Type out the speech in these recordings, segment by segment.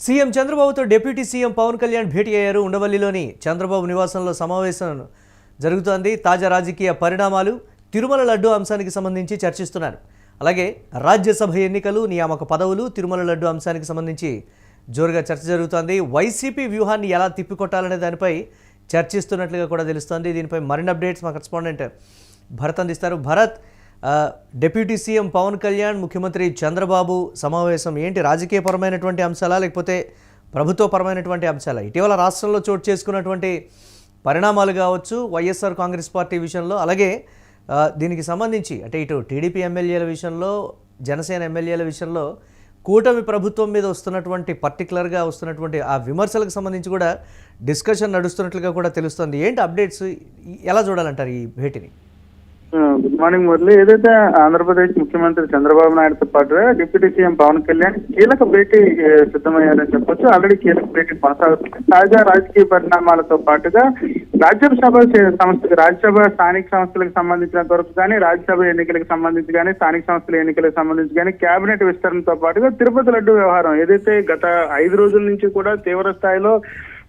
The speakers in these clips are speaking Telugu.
సీఎం చంద్రబాబుతో డిప్యూటీ సీఎం పవన్ కళ్యాణ్ భేటీ అయ్యారు. ఉండవల్లిలోని చంద్రబాబు నివాసంలో సమావేశం జరుగుతోంది. తాజా రాజకీయ పరిణామాలు, తిరుమల లడ్డు అంశానికి సంబంధించి చర్చిస్తున్నారు. అలాగే రాజ్యసభ ఎన్నికలు, నియామక పదవులు, తిరుమల లడ్డు అంశానికి సంబంధించి జోరుగా చర్చ జరుగుతోంది. వైసీపీ వ్యూహాన్ని ఎలా తిప్పికొట్టాలనే దానిపై చర్చిస్తున్నట్లుగా కూడా తెలుస్తోంది. దీనిపై మరిన్ని అప్డేట్స్ మా కరెస్పాండెంట్ భరత్ అందిస్తారు. భరత్, డిప్యూటీ సీఎం పవన్ కళ్యాణ్, ముఖ్యమంత్రి చంద్రబాబు సమావేశం ఏంటి? రాజకీయపరమైనటువంటి అంశాలా లేకపోతే ప్రభుత్వపరమైనటువంటి అంశాలా? ఇటీవల రాష్ట్రంలో చోటు చేసుకున్నటువంటి పరిణామాలు కావచ్చు, వైఎస్ఆర్ కాంగ్రెస్ పార్టీ విషయంలో, అలాగే దీనికి సంబంధించి అంటే ఇటు టీడీపీ ఎమ్మెల్యేల విషయంలో, జనసేన ఎమ్మెల్యేల విషయంలో కూటమి ప్రభుత్వం మీద వస్తున్నటువంటి పర్టికులర్గా వస్తున్నటువంటి ఆ విమర్శలకు సంబంధించి కూడా డిస్కషన్ నడుస్తున్నట్లుగా కూడా తెలుస్తుంది. ఏంటి అప్డేట్స్? ఎలా చూడాలంటారు ఈ భేటీని? Good morning Murali. ఏదైతే ఆంధ్రప్రదేశ్ ముఖ్యమంత్రి చంద్రబాబు నాయుడుతో పాటుగా డిప్యూటీ సీఎం పవన్ కళ్యాణ్ కీలక భేటీ సిద్ధమయ్యారని చెప్పొచ్చు. ఆల్రెడీ కీలక భేటీ కొనసాగుతుంది. తాజా రాజకీయ పరిణామాలతో పాటుగా రాజ్యసభ స్థానిక సంస్థలకు సంబంధించినంత వరకు కానీ, రాజ్యసభ ఎన్నికలకు సంబంధించి కానీ, స్థానిక సంస్థల ఎన్నికలకు సంబంధించి కానీ కేబినెట్ విస్తరణతో పాటుగా తిరుపతి లడ్డు వ్యవహారం ఏదైతే గత 5 రోజుల నుంచి కూడా తీవ్ర స్థాయిలో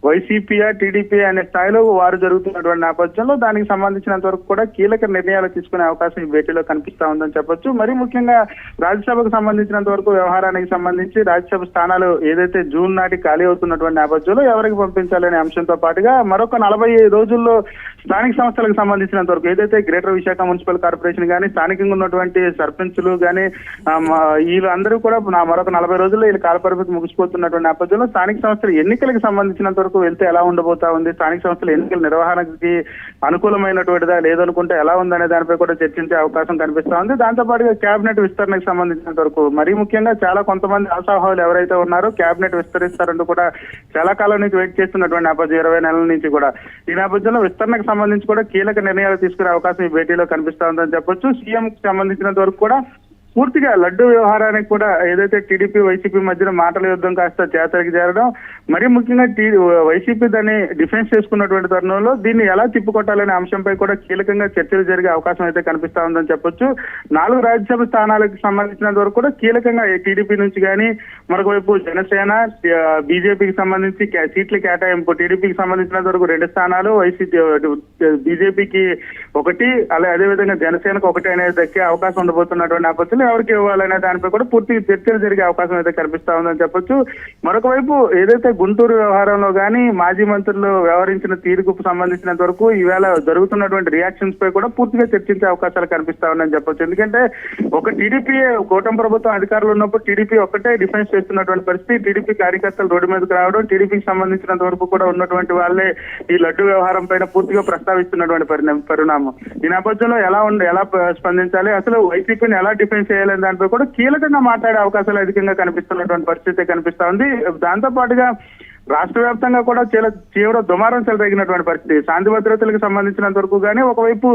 వైసీపీయా టీడీపీ అనే స్థాయిలో వారు జరుగుతున్నటువంటి నేపథ్యంలో దానికి సంబంధించినంత వరకు కూడా కీలక నిర్ణయాలు తీసుకునే అవకాశం ఈ భేటీలో కనిపిస్తా ఉందని చెప్పొచ్చు. మరి ముఖ్యంగా రాజ్యసభకు సంబంధించినంత వరకు వ్యవహారానికి సంబంధించి రాజ్యసభ స్థానాలు ఏదైతే జూన్ నాటి ఖాళీ అవుతున్నటువంటి నేపథ్యంలో ఎవరికి పంపించాలనే అంశంతో పాటుగా మరొక 45 రోజుల్లో స్థానిక సంస్థలకు సంబంధించినంత వరకు ఏదైతే గ్రేటర్ విశాఖ మున్సిపల్ కార్పొరేషన్ కానీ, స్థానికంగా ఉన్నటువంటి సర్పంచులు కానీ, వీళ్ళందరూ కూడా మరొక 40 రోజుల్లో వీళ్ళ కాలపరిమితి ముగిసిపోతున్నటువంటి నేపథ్యంలో స్థానిక సంస్థల ఎన్నికలకు సంబంధించినంత వరకు వెళ్తే ఎలా ఉండబోతా ఉంది, స్థానిక సంస్థల ఎన్నికల నిర్వహణకి అనుకూలమైనటువంటిదా లేదనుకుంటే ఎలా ఉందనే దానిపై కూడా చర్చించే అవకాశం కనిపిస్తా ఉంది. దాంతో పాటుగా కేబినెట్ విస్తరణకు సంబంధించినంత వరకు మరీ ముఖ్యంగా చాలా కొంతమంది ఆశావాహులు ఎవరైతే ఉన్నారో కేబినెట్ విస్తరిస్తారంటూ కూడా చాలా కాలం నుంచి వెయిట్ చేస్తున్నటువంటి నేపథ్యం, 20 నెలల నుంచి కూడా ఈ నేపథ్యంలో విస్తరణకు సంబంధించి కూడా కీలక నిర్ణయాలు తీసుకునే అవకాశం ఈ భేటీలో కనిపిస్తా ఉందని చెప్పొచ్చు. సీఎం కి సంబంధించినంత వరకు కూడా పూర్తిగా లడ్డు వ్యవహారానికి కూడా ఏదైతే టీడీపీ వైసీపీ మధ్యన మాటల యుద్ధం కాస్త చేతరికి చేరడం, మరీ ముఖ్యంగా వైసీపీ దాన్ని డిఫెన్స్ చేసుకున్నటువంటి తరుణంలో దీన్ని ఎలా తిప్పుకొట్టాలనే అంశంపై కూడా కీలకంగా చర్చలు జరిగే అవకాశం అయితే కనిపిస్తా ఉందని చెప్పొచ్చు. 4 రాజ్యసభ స్థానాలకు సంబంధించినంత వరకు కూడా కీలకంగా టీడీపీ నుంచి కానీ, మరొక వైపు జనసేన, బీజేపీకి సంబంధించి సీట్ల కేటాయింపు, టీడీపీకి సంబంధించినంత వరకు 2 స్థానాలు, వైసీపీ బీజేపీకి 1, అదేవిధంగా జనసేనకు 1 అనేది దక్కే అవకాశం ఉండబోతున్నటువంటి నేపథ్యంలో ఎవరికి ఇవ్వాలనే దానిపై కూడా పూర్తిగా చర్చలు జరిగే అవకాశం అయితే కనిపిస్తా ఉందని చెప్పొచ్చు. మరొక వైపు ఏదైతే గుంటూరు వ్యవహారంలో కానీ మాజీ మంత్రులు వ్యవహరించిన తీరుకు సంబంధించినంత వరకు ఈవేళ జరుగుతున్నటువంటి రియాక్షన్స్ పై కూడా పూర్తిగా చర్చించే అవకాశాలు కనిపిస్తా ఉన్నాయని చెప్పొచ్చు. ఎందుకంటే ఒక టీడీపీ కూటమి ప్రభుత్వం అధికారులు ఉన్నప్పుడు టీడీపీ ఒక్కటే డిఫెన్స్ చేస్తున్నటువంటి పరిస్థితి, టీడీపీ కార్యకర్తలు రోడ్డు మీదకి రావడం, టీడీపీకి సంబంధించినంత వరకు కూడా ఉన్నటువంటి వాళ్ళే ఈ లడ్డు వ్యవహారం పైన పూర్తిగా ప్రస్తావిస్తున్నటువంటి పరిణామం. ఈ నేపథ్యంలో ఎలా స్పందించాలి, అసలు వైసీపీని ఎలా డిఫెన్స్ చేయాలని దానిపై కూడా కీలకంగా మాట్లాడే అవకాశాలు అధికంగా కనిపిస్తున్నటువంటి పరిస్థితి కనిపిస్తా ఉంది. దాంతో పాటుగా రాష్ట్ర వ్యాప్తంగా కూడా తీవ్ర దుమారం చెలరేగినటువంటి పరిస్థితి. శాంతి భద్రతలకు సంబంధించినంత వరకు కానీ, ఒకవైపు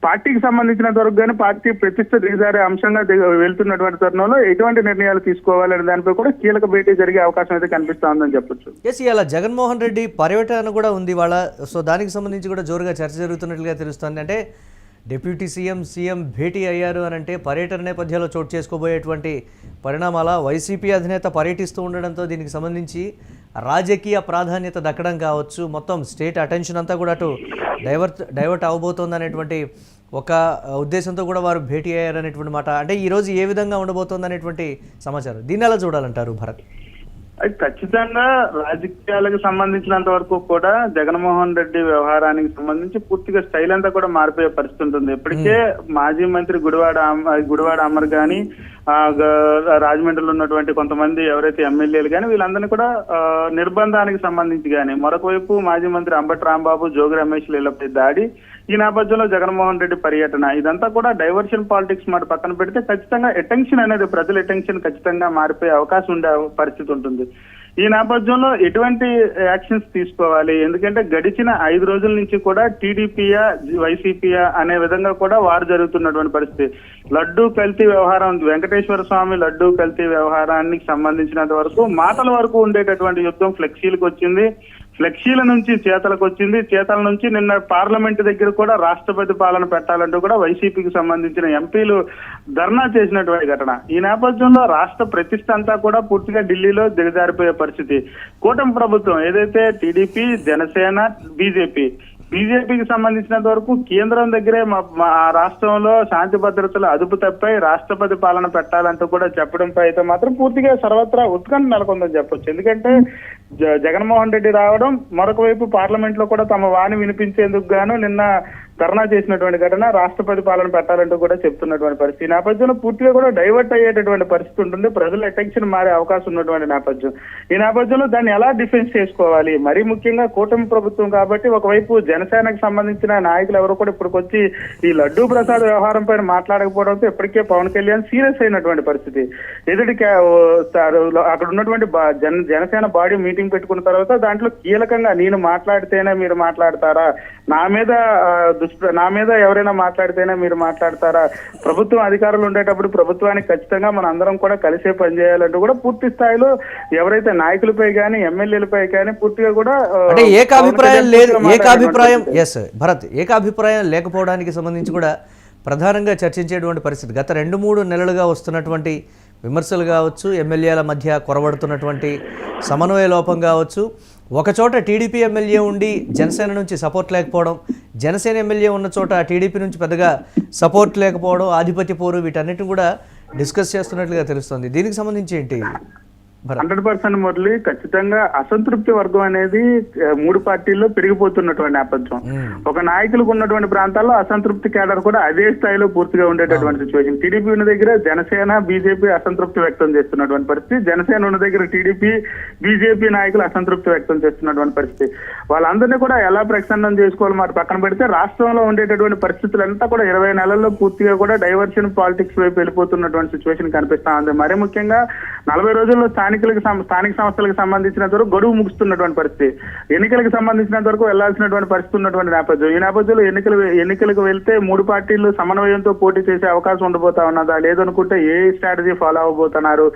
పార్టీకి సంబంధించినంత వరకు కానీ పార్టీ ప్రతిష్ట దిగజారే అంశంగా వెళ్తున్నటువంటి తరుణంలో ఎటువంటి నిర్ణయాలు తీసుకోవాలనే దానిపై కూడా కీలక భేటీ జరిగే అవకాశం అయితే కనిపిస్తా ఉందని చెప్పొచ్చు. ఇలా జగన్మోహన్ రెడ్డి పర్యటన కూడా ఉంది వాళ్ళ. సో దానికి సంబంధించి కూడా జోరుగా చర్చ జరుగుతున్నట్లుగా తెలుస్తుంది. అంటే డిప్యూటీ సీఎం భేటీ అయ్యారు అని అంటే పర్యటన నేపథ్యంలో చోటు చేసుకోబోయేటువంటి పరిణామాల, వైసీపీ అధినేత పర్యటిస్తూ ఉండడంతో దీనికి సంబంధించి రాజకీయ ప్రాధాన్యత దక్కడం కావచ్చు, మొత్తం స్టేట్ అటెన్షన్ అంతా కూడా అటు డైవర్ట్ అవబోతోంది అనేటువంటి ఒక ఉద్దేశంతో కూడా వారు భేటీ అయ్యారనేటువంటి మాట. అంటే ఈరోజు ఏ విధంగా ఉండబోతోంది అనేటువంటి సమాచారం, దీన్ని ఎలా చూడాలంటారు భరత్? అది ఖచ్చితంగా రాజకీయాలకు సంబంధించినంత వరకు కూడా జగన్మోహన్ రెడ్డి వ్యవహారానికి సంబంధించి పూర్తిగా స్టైల్ అంతా కూడా మారిపోయే పరిస్థితి ఉంటుంది. ఇప్పటికే మాజీ మంత్రి గుడివాడ అమర్ గాని, రాజమండ్రిలో ఉన్నటువంటి కొంతమంది ఎవరైతే ఎమ్మెల్యేలు కానీ వీళ్ళందరినీ కూడా నిర్బంధానికి సంబంధించి కానీ, మరొక వైపు మాజీ మంత్రి అంబటి రాంబాబు, జోగి రమేష్ లీలపై దాడి, ఈ నేపథ్యంలో జగన్మోహన్ రెడ్డి పర్యటన, ఇదంతా కూడా డైవర్షన్ పాలిటిక్స్ మాట పక్కన పెడితే ఖచ్చితంగా అటెన్షన్ అనేది, ప్రజల అటెన్షన్ ఖచ్చితంగా మారిపోయే అవకాశం ఉండే పరిస్థితి ఉంటుంది. ఈ నేపథ్యంలో ఎటువంటి యాక్షన్స్ తీసుకోవాలి, ఎందుకంటే గడిచిన 5 రోజుల నుంచి కూడా టీడీపీయా వైసీపీయా అనే విధంగా కూడా వారు జరుగుతున్నటువంటి పరిస్థితి. లడ్డూ కల్తీ వ్యవహారం, వెంకటేశ్వర స్వామి లడ్డూ కల్తీ వ్యవహారానికి సంబంధించినంత వరకు మాటల వరకు ఉండేటటువంటి యుద్ధం ఫ్లెక్సీలకు వచ్చింది. ఫ్లెక్సీల నుంచి చేతలకు వచ్చింది. చేతల నుంచి నిన్న పార్లమెంట్ దగ్గర కూడా రాష్ట్రపతి పాలన పెట్టాలంటూ కూడా వైసీపీకి సంబంధించిన ఎంపీలు ధర్నా చేసినటువంటి ఘటన. ఈ నేపథ్యంలో రాష్ట్ర ప్రతిష్ట అంతా కూడా పూర్తిగా ఢిల్లీలో దిగజారిపోయే పరిస్థితి. కూటమి ప్రభుత్వం ఏదైతే టీడీపీ, జనసేన, బీజేపీకి సంబంధించినంత వరకు కేంద్రం దగ్గరే మా రాష్ట్రంలో శాంతి భద్రతలు అదుపు తప్పాయి, రాష్ట్రపతి పాలన పెట్టాలంటూ కూడా చెప్పడంపై అయితే మాత్రం పూర్తిగా సర్వత్రా ఉత్కంఠ నెలకొందని చెప్పొచ్చు. ఎందుకంటే జగన్మోహన్ రెడ్డి రావడం, మరొక వైపు పార్లమెంట్ లో కూడా తమ వాణి వినిపించేందుకు గాను నిన్న ధర్నా చేసినటువంటి ఘటన, రాష్ట్రపతి పాలన పెట్టాలంటూ కూడా చెప్తున్నటువంటి పరిస్థితి. ఈ నేపథ్యంలో పూర్తిగా కూడా డైవర్ట్ అయ్యేటటువంటి పరిస్థితి ఉంటుంది. ప్రజల అటెన్షన్ మారే అవకాశం ఉన్నటువంటి నేపథ్యం. ఈ నేపథ్యంలో దాన్ని ఎలా డిఫెన్స్ చేసుకోవాలి, మరీ ముఖ్యంగా కూటమి ప్రభుత్వం కాబట్టి ఒకవైపు జనసేనకు సంబంధించిన నాయకులు ఎవరు కూడా ఇప్పటికొచ్చి ఈ లడ్డూ ప్రసాద్ వ్యవహారం పైన మాట్లాడకపోవడంతో ఇప్పటికే పవన్ కళ్యాణ్ సీరియస్ అయినటువంటి పరిస్థితి. ఎదుటి అక్కడ ఉన్నటువంటి జనసేన బాడీ మీటింగ్ పెట్టుకున్న తర్వాత దాంట్లో కీలకంగా నేను మాట్లాడితేనే మీరు మాట్లాడతారా, నా మీద ఎవరైనా మాట్లాడితేనే మీరు మాట్లాడతారా, ప్రభుత్వం అధికారులు ఉండేటప్పుడు ప్రభుత్వానికి ఖచ్చితంగా మన అందరం కూడా కలిసే పనిచేయాలంటూ కూడా పూర్తి స్థాయిలో ఎవరైతే నాయకులపై కానీ ఎమ్మెల్యేలపై కానీ పూర్తిగా కూడా అంటే ఏకాభిప్రాయం లేదు. ఏకాభిప్రాయం లేకపోవడానికి సంబంధించి కూడా ప్రధానంగా చర్చించేటువంటి పరిస్థితి. గత 2-3 నెలలుగా వస్తున్నటువంటి విమర్శలు కావచ్చు, ఎమ్మెల్యేల మధ్య కొరబడుతున్నటువంటి సమన్వయ లోపం కావచ్చు, ఒకచోట టీడీపీ ఎమ్మెల్యే ఉండి జనసేన నుంచి సపోర్ట్ లేకపోవడం, జనసేన ఎమ్మెల్యే ఉన్న చోట టీడీపీ నుంచి పెద్దగా సపోర్ట్ లేకపోవడం, ఆధిపత్య పోరు, వీటన్నిటిని కూడా డిస్కస్ చేస్తున్నట్లుగా తెలుస్తుంది. దీనికి సంబంధించి ఏంటి? 100% మురళి, ఖచ్చితంగా అసంతృప్తి వర్గం అనేది 3 పార్టీల్లో పెరిగిపోతున్నటువంటి నేపథ్యం. ఒక నాయకులకు ఉన్నటువంటి ప్రాంతాల్లో అసంతృప్తి కేడర్ కూడా అదే స్థాయిలో పూర్తిగా ఉండేటటువంటి సిచ్యువేషన్. టీడీపీ ఉన్న దగ్గర జనసేన, బీజేపీ అసంతృప్తి వ్యక్తం చేస్తున్నటువంటి పరిస్థితి, జనసేన ఉన్న దగ్గర టీడీపీ, బీజేపీ నాయకులు అసంతృప్తి వ్యక్తం చేస్తున్నటువంటి పరిస్థితి. వాళ్ళందరినీ కూడా ఎలా ప్రసన్నం చేసుకోవాలి మాట పక్కన పెడితే, రాష్ట్రంలో ఉండేటటువంటి పరిస్థితులంతా కూడా 20 నెలల్లో పూర్తిగా కూడా డైవర్షన్ పాలిటిక్స్ వైపు వెళ్ళిపోతున్నటువంటి సిచ్యువేషన్ కనిపిస్తా ఉంది. మరీ ముఖ్యంగా 40 రోజుల్లో స్థానిక సంస్థలకు సంబంధించినంత వరకు గడువు ముగుస్తున్నటువంటి పరిస్థితి, ఎన్నికలకు సంబంధించినంత వరకు వెళ్లాల్సినటువంటి పరిస్థితి ఉన్నటువంటి నేపథ్యం. ఈ నేపథ్యంలో ఎన్నికలకు వెళ్తే 3 పార్టీలు సమన్వయంతో పోటీ చేసే అవకాశం ఉండబోతా ఉన్నదా, లేదనుకుంటే ఏ స్ట్రాటజీ ఫాలో అవ్వబోతున్నారు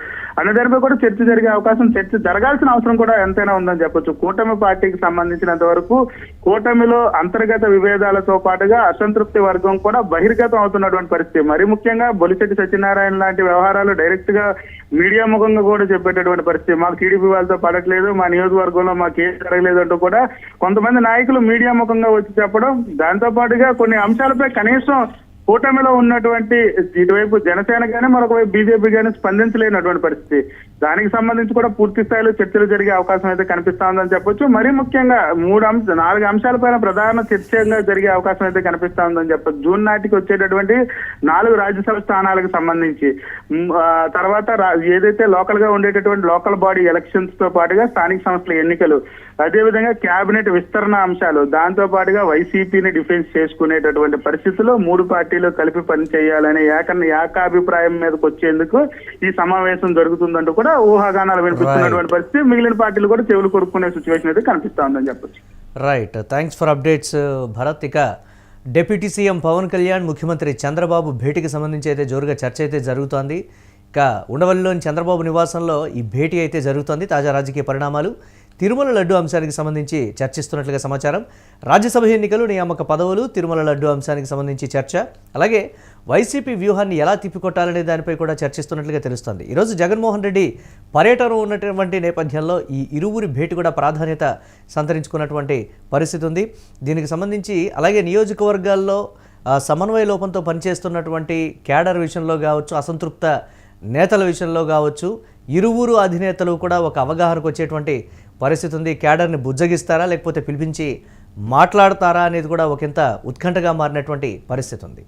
అనే దానిపై కూడా చర్చ జరిగే అవకాశం, చర్చ జరగాల్సిన అవసరం కూడా ఎంతైనా ఉందని చెప్పొచ్చు. కూటమి పార్టీకి సంబంధించినంత వరకు కూటమిలో అంతర్గత విభేదాలతో పాటుగా అసంతృప్తి వర్గం కూడా బహిర్గతం అవుతున్నటువంటి పరిస్థితి. మరీ ముఖ్యంగా బొలిశెట్టి సత్యనారాయణ లాంటి వ్యవహారాలు డైరెక్ట్ గా మీడియా ముఖంగా కూడా చెప్పేటటువంటి పరిస్థితి. మాకు టీడీపీ వాళ్ళతో పడట్లేదు, మా నియోజకవర్గంలో మాకు ఏం జరగలేదు అంటూ కూడా కొంతమంది నాయకులు మీడియా ముఖంగా వచ్చి చెప్పడం, దాంతో పాటుగా కొన్ని అంశాలపై కనీసం కూటమిలో ఉన్నటువంటి ఇటువైపు జనసేన కానీ మరొక వైపు బీజేపీ కానీ స్పందించలేనటువంటి పరిస్థితి. దానికి సంబంధించి కూడా పూర్తి స్థాయిలో చర్చలు జరిగే అవకాశం అయితే కనిపిస్తా ఉందని చెప్పొచ్చు. మరీ ముఖ్యంగా 4 అంశాలపైన ప్రధాన చర్చగా జరిగే అవకాశం అయితే కనిపిస్తా ఉందని చెప్పొచ్చు. జూన్ నాటికి వచ్చేటటువంటి 4 రాజ్యసభ స్థానాలకు సంబంధించి, తర్వాత ఏదైతే లోకల్ గా ఉండేటటువంటి లోకల్ బాడీ ఎలక్షన్స్ తో పాటుగా స్థానిక సంస్థల ఎన్నికలు, అదేవిధంగా కేబినెట్ విస్తరణ అంశాలు, దాంతో పాటుగా వైసీపీని డిఫెన్స్ చేసుకునేటటువంటి పరిస్థితుల్లో 3 పార్టీలు కలిపి పని చేయాలనే ఏకాభిప్రాయం మీదకి వచ్చేందుకు ఈ సమావేశం జరుగుతుందంటూ కూడా ఊహాగానాలు వినిపిస్తున్నటువంటి పరిస్థితి. మిగిలిన పార్టీలు కూడా చెవులు కొరుక్కునే సిచ్యువేషన్ అయితే కనిపిస్తా ఉందని చెప్పొచ్చు. Right, thanks for updates Bharat. ఇక డిప్యూటీ సీఎం పవన్ కళ్యాణ్, ముఖ్యమంత్రి చంద్రబాబు భేటీకి సంబంధించి అయితే జోరుగా చర్చ అయితే జరుగుతోంది. ఇక ఉండవల్లిలోని చంద్రబాబు నివాసంలో ఈ భేటీ అయితే జరుగుతోంది. తాజా రాజకీయ పరిణామాలు, తిరుమల లడ్డు అంశానికి సంబంధించి చర్చిస్తున్నట్లుగా సమాచారం. రాజ్యసభ ఎన్నికలు, నియామక పదవులు, తిరుమల లడ్డు అంశానికి సంబంధించి చర్చ, అలాగే వైసీపీ వ్యూహాన్ని ఎలా తిప్పికొట్టాలనే దానిపై కూడా చర్చిస్తున్నట్లుగా తెలుస్తోంది. ఈరోజు జగన్మోహన్ రెడ్డి పర్యటన ఉన్నటువంటి నేపథ్యంలో ఈ ఇరువురి భేటీ కూడా ప్రాధాన్యత సంతరించుకున్నటువంటి పరిస్థితి ఉంది. దీనికి సంబంధించి అలాగే నియోజకవర్గాల్లో సమన్వయ లోపంతో పనిచేస్తున్నటువంటి క్యాడర్ విషయంలో కావచ్చు, అసంతృప్త నేతల విషయంలో కావచ్చు, ఇరువురు అధినేతలు కూడా ఒక అవగాహనకు వచ్చేటువంటి పరిస్థితి ఉంది. క్యాడర్ని బుజ్జగిస్తారా లేకపోతే పిలిపించి మాట్లాడతారా అనేది కూడా ఒకంత ఉత్కంఠగా మారినటువంటి పరిస్థితి ఉంది.